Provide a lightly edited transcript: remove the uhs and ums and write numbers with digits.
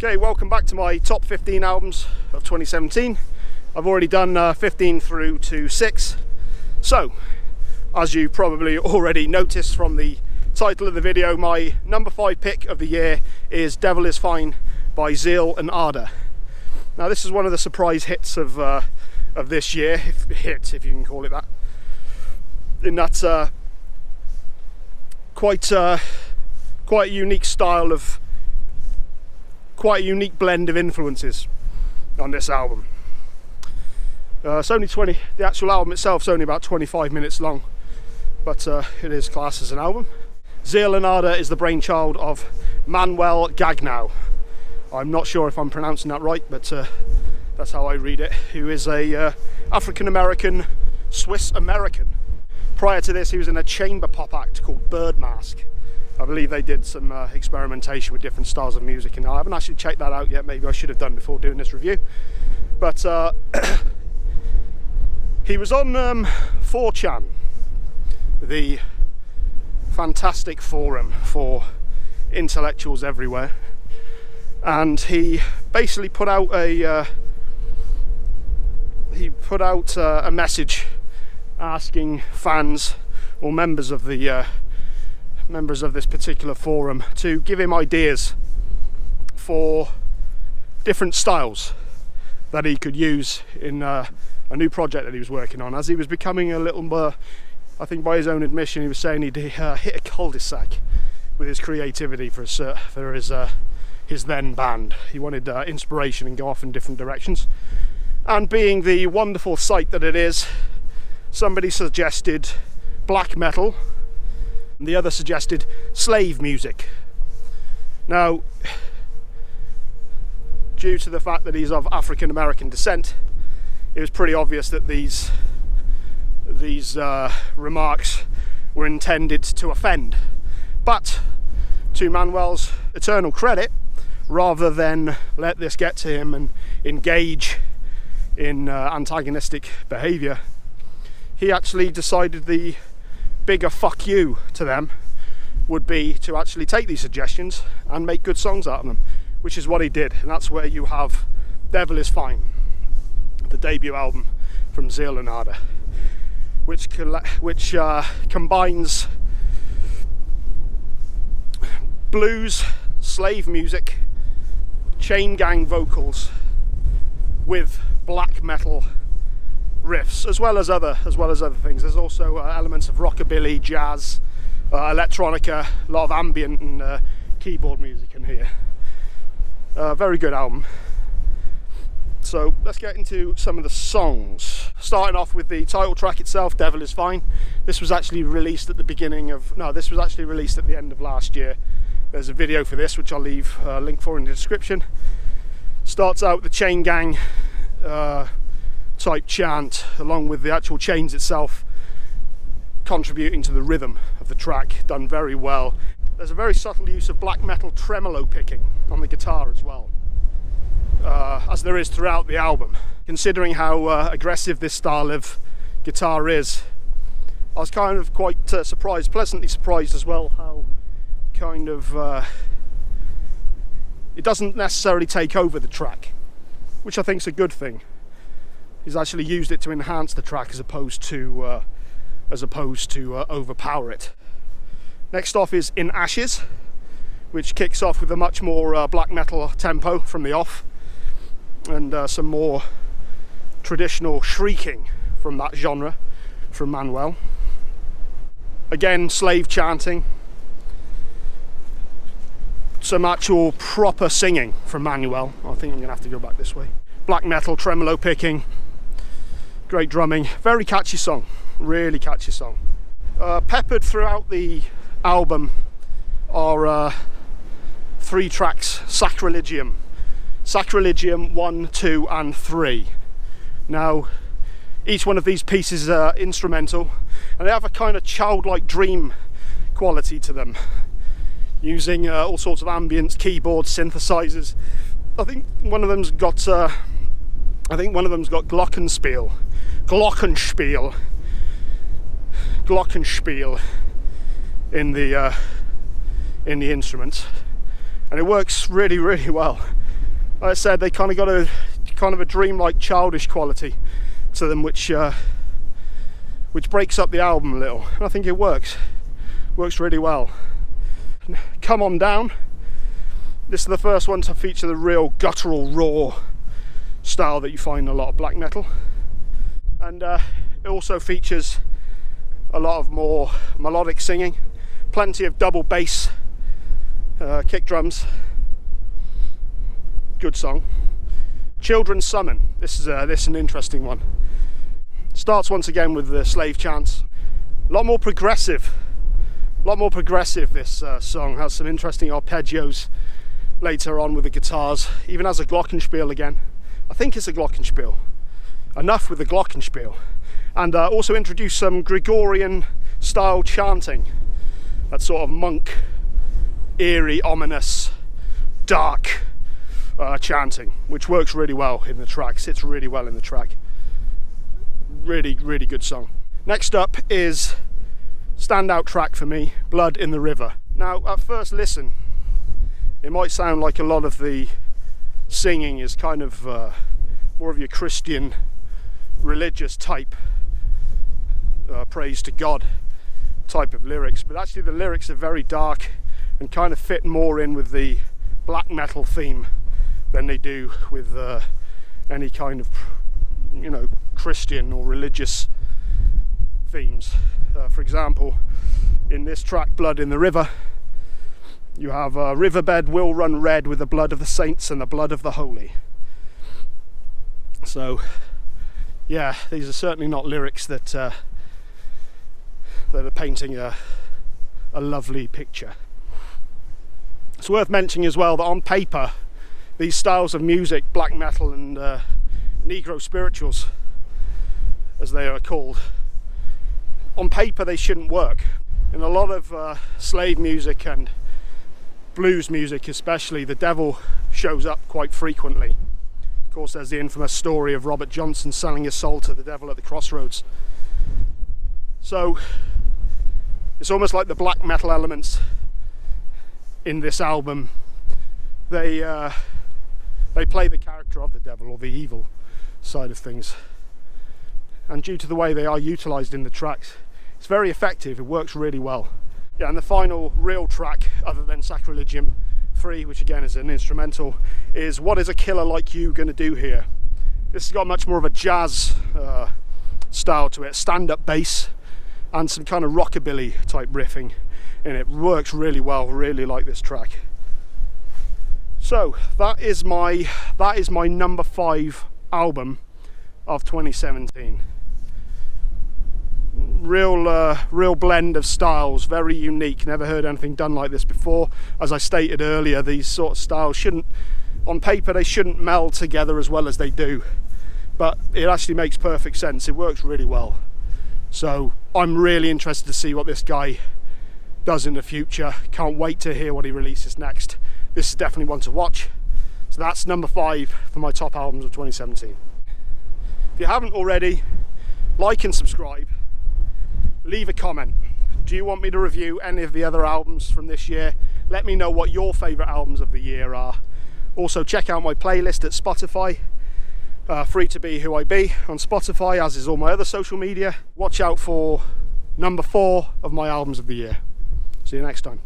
Okay, welcome back to my top 15 albums of 2017. I've already done 15 through to 6. So, as you probably already noticed from the title of the video, my number 5 pick of the year is Devil Is Fine by Zeal and Ardor. Now this is one of the surprise hits of this year, if you can call it that. In that quite a unique style of, quite a unique blend of influences on this album. It's only the actual album itself is only about 25 minutes long, but it is classed as an album. Zeal and Ardor is the brainchild of Manuel Gagnow. I'm not sure if I'm pronouncing that right, but that's how I read it. Who is a African-American, Swiss-American. Prior to this, he was in a chamber pop act called Bird Mask. I believe they did some experimentation with different styles of music, and I haven't actually checked that out yet. Maybe I should have done before doing this review. But he was on 4chan, the fantastic forum for intellectuals everywhere, and he basically put out a message asking fans or members of this particular forum to give him ideas for different styles that he could use in a new project that he was working on, as he was becoming a little more, I think by his own admission, he was saying he'd hit a cul-de-sac with his creativity for his then band. He wanted inspiration and go off in different directions. And being the wonderful sight that it is, somebody suggested black metal, and the other suggested slave music. Now, due to the fact that he's of African American descent, it was pretty obvious that these remarks were intended to offend. But to Manuel's eternal credit, rather than let this get to him and engage in antagonistic behaviour, he actually decided the bigger fuck you to them would be to actually take these suggestions and make good songs out of them, which is what he did. And that's where you have Devil Is Fine, the debut album from Zeal and Ardor, which combines blues, slave music, chain gang vocals with black metal riffs, as well as other things. There's also elements of rockabilly, jazz, electronica, a lot of ambient and keyboard music in here. Very good album. So let's get into some of the songs. Starting off with the title track itself, Devil Is Fine. This was actually released at the end of last year. There's a video for this, which I'll leave a link for in the description. Starts out with the chain gang type chant, along with the actual chains itself contributing to the rhythm of the track, done very well. There's a very subtle use of black metal tremolo picking on the guitar as well, as there is throughout the album. Considering how aggressive this style of guitar is, I was kind of quite surprised, pleasantly surprised as well, how kind of it doesn't necessarily take over the track, which I think is a good thing. He's actually used it to enhance the track as opposed to overpower it. Next off is In Ashes, which kicks off with a much more black metal tempo from the off, and some more traditional shrieking from that genre from Manuel. Again, slave chanting, some actual proper singing from Manuel. I think I'm gonna have to go back this way. Black metal tremolo picking, great drumming, very catchy song, really catchy song. Peppered throughout the album are 3 tracks: Sacrilegium 1, 2 and 3. Now each one of these pieces are instrumental, and they have a kind of childlike dream quality to them, using all sorts of ambience, keyboards, synthesizers. I think one of them's got glockenspiel in the instruments, and it works really, really well. like I said, they kind of got a dreamlike, childish quality to them, which breaks up the album a little, and I think it works really well. Come On Down. This is the first one to feature the real guttural, raw style that you find in a lot of black metal, and it also features a lot of more melodic singing, plenty of double bass, kick drums. Good song. Children's Summon. This is an interesting one. Starts once again with the slave chants. A lot more progressive. This song has some interesting arpeggios later on with the guitars. Even has a glockenspiel again. I think it's a glockenspiel. Enough with the glockenspiel. And also introduce some Gregorian style chanting. That sort of monk, eerie, ominous, dark chanting, which works really well in the track, sits really well in the track. Really good song. Next up is standout track for me, Blood in the River. Now at first listen it might sound like a lot of the singing is kind of more of your Christian religious type praise to God type of lyrics, but actually the lyrics are very dark and kind of fit more in with the black metal theme than they do with any kind of, you know, Christian or religious themes. For example, in this track, Blood in the River, you have a riverbed will run red with the blood of the saints and the blood of the holy. So yeah, these are certainly not lyrics that are painting a lovely picture. It's worth mentioning as well that on paper these styles of music, black metal and Negro spirituals as they are called, on paper they shouldn't work. In a lot of slave music and blues music especially, the devil shows up quite frequently. Of course there's the infamous story of Robert Johnson selling his soul to the devil at the crossroads. So it's almost like the black metal elements in this album, they play the character of the devil or the evil side of things, and due to the way they are utilised in the tracks, it's very effective. It works really well. Yeah, and the final real track other than Sacrilegium 3, which again is an instrumental, is What Is a Killer Like You Gonna Do Here. This has got much more of a jazz style to it, stand-up bass and some kind of rockabilly type riffing, and it works really well. Really like this track. So that is my number 5 album of 2017. Real blend of styles, very unique. Never heard anything done like this before. As I stated earlier, these sort of styles shouldn't, on paper they shouldn't meld together as well as they do, but it actually makes perfect sense. It works really well. So I'm really interested to see what this guy does in the future. Can't wait to hear what he releases next. This is definitely one to watch. So that's number 5 for my top albums of 2017. If you haven't already, like and subscribe. Leave a comment. Do you want me to review any of the other albums from this year? Let me know what your favourite albums of the year are. Also check out my playlist at Spotify. Free to Be Who I Be on Spotify, as is all my other social media. Watch out for number 4 of my albums of the year. See you next time.